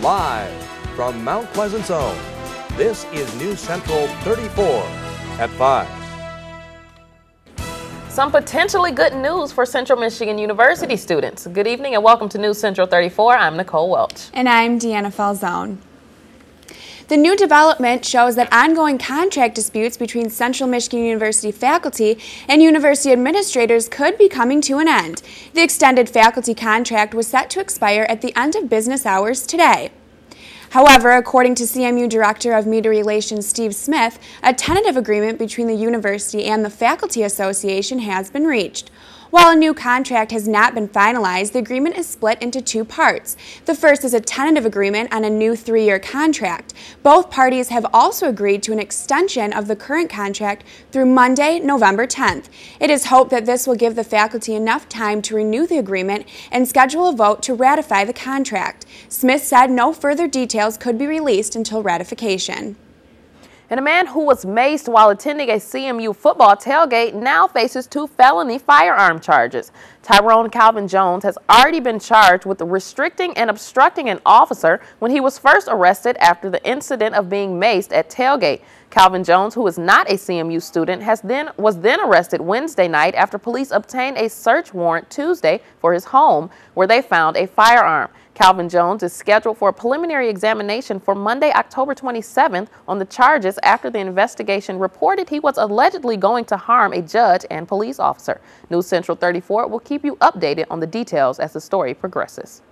Live from Mount Pleasant's own, this is News Central 34 at 5. Some potentially good news for Central Michigan University students. Good evening and welcome to News Central 34. I'm Nicole Welch. And I'm Deanna Falzone. The new development shows that ongoing contract disputes between Central Michigan University faculty and university administrators could be coming to an end. The extended faculty contract was set to expire at the end of business hours today. However, according to CMU Director of Media Relations Steve Smith, a tentative agreement between the university and the Faculty Association has been reached. While a new contract has not been finalized, the agreement is split into two parts. The first is a tentative agreement on a new 3-year contract. Both parties have also agreed to an extension of the current contract through Monday, November 10th. It is hoped that this will give the faculty enough time to renew the agreement and schedule a vote to ratify the contract. Smith said no further details could be released until ratification. And a man who was maced while attending a CMU football tailgate now faces 2 felony firearm charges. Tyrone Calvin Jones has already been charged with restricting and obstructing an officer when he was first arrested after the incident of being maced at tailgate. Calvin Jones, who is not a CMU student, was then arrested Wednesday night after police obtained a search warrant Tuesday for his home, where they found a firearm. Calvin Jones is scheduled for a preliminary examination for Monday, October 27th on the charges after the investigation reported he was allegedly going to harm a judge and police officer. News Central 34 will keep you updated on the details as the story progresses.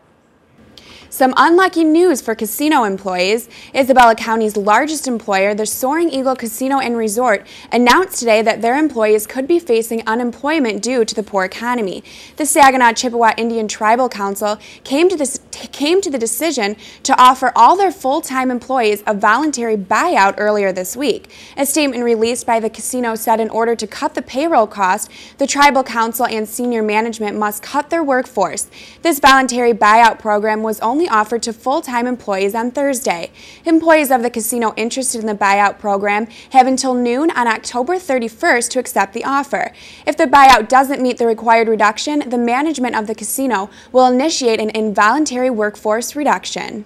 Some unlucky news for casino employees. Isabella County's largest employer, the Soaring Eagle Casino and Resort, announced today that their employees could be facing unemployment due to the poor economy. The Saginaw Chippewa Indian Tribal Council came to the decision to offer all their full-time employees a voluntary buyout earlier this week. A statement released by the casino said in order to cut the payroll cost, the Tribal Council and senior management must cut their workforce. This voluntary buyout program was only offered to full-time employees on Thursday. Employees of the casino interested in the buyout program have until noon on October 31st to accept the offer. If the buyout doesn't meet the required reduction, the management of the casino will initiate an involuntary workforce reduction.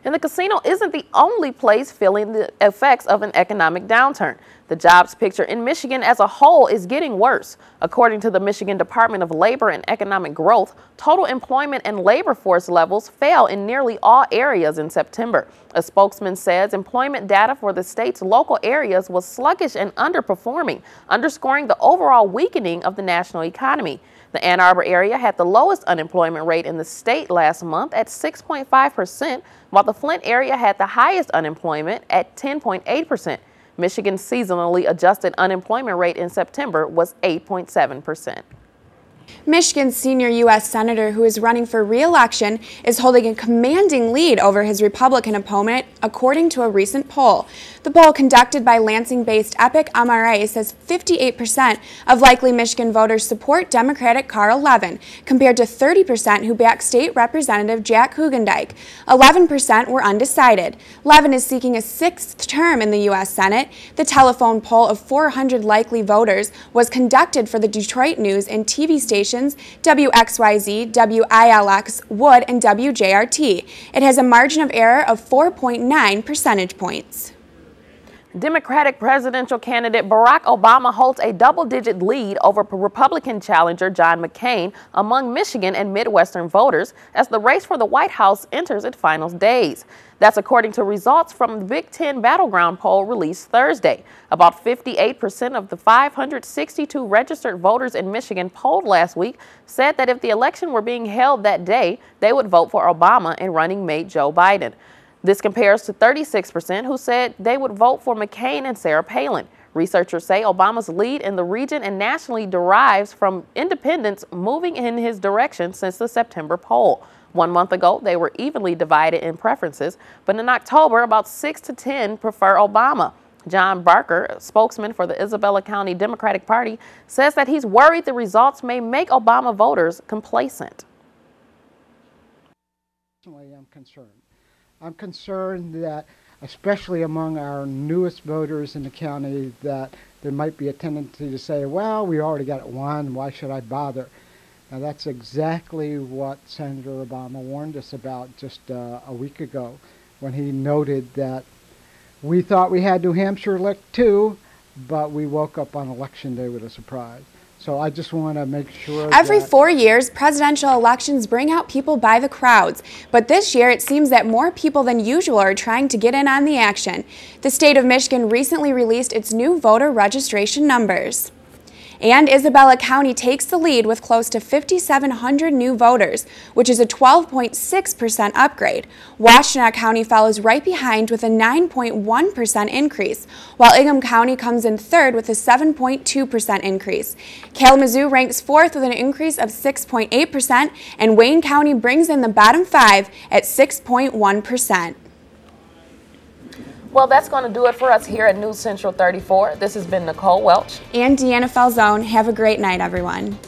And the casino isn't the only place feeling the effects of an economic downturn. The jobs picture in Michigan as a whole is getting worse. According to the Michigan Department of Labor and Economic Growth, total employment and labor force levels fell in nearly all areas in September. A spokesman says employment data for the state's local areas was sluggish and underperforming, underscoring the overall weakening of the national economy. The Ann Arbor area had the lowest unemployment rate in the state last month at 6.5%, while the Flint area had the highest unemployment at 10.8%. Michigan's seasonally adjusted unemployment rate in September was 8.7%. Michigan's senior U.S. Senator who is running for re-election is holding a commanding lead over his Republican opponent, according to a recent poll. The poll conducted by Lansing-based Epic MRA says 58% of likely Michigan voters support Democratic Carl Levin, compared to 30% who back State Representative Jack Hugendijk. 11% were undecided. Levin is seeking a 6th term in the U.S. Senate. The telephone poll of 400 likely voters was conducted for the Detroit News and TV stations WXYZ, WILX, Wood, and WJRT. It has a margin of error of 4.9 percentage points. Democratic presidential candidate Barack Obama holds a double-digit lead over Republican challenger John McCain among Michigan and Midwestern voters as the race for the White House enters its final days. That's according to results from the Big Ten Battleground poll released Thursday. About 58% of the 562 registered voters in Michigan polled last week said that if the election were being held that day, they would vote for Obama and running mate Joe Biden. This compares to 36% who said they would vote for McCain and Sarah Palin. Researchers say Obama's lead in the region and nationally derives from independents moving in his direction since the September poll. 1 month ago, they were evenly divided in preferences, but in October, about 6 to 10 prefer Obama. John Barker, spokesman for the Isabella County Democratic Party, says that he's worried the results may make Obama voters complacent. I'm concerned that, especially among our newest voters in the county, that there might be a tendency to say, well, we already got it won, why should I bother? Now that's exactly what Senator Obama warned us about just a week ago when he noted that we thought we had New Hampshire licked too, but we woke up on Election Day with a surprise. So I just want to make sure Every 4 years, presidential elections bring out people by the crowds. But this year, it seems that more people than usual are trying to get in on the action. The state of Michigan recently released its new voter registration numbers. And Isabella County takes the lead with close to 5,700 new voters, which is a 12.6% upgrade. Washtenaw County follows right behind with a 9.1% increase, while Ingham County comes in third with a 7.2% increase. Kalamazoo ranks fourth with an increase of 6.8%, and Wayne County brings in the bottom 5 at 6.1%. Well, that's going to do it for us here at News Central 34. This has been Nicole Welch And Deanna Falzone. Have a great night, everyone.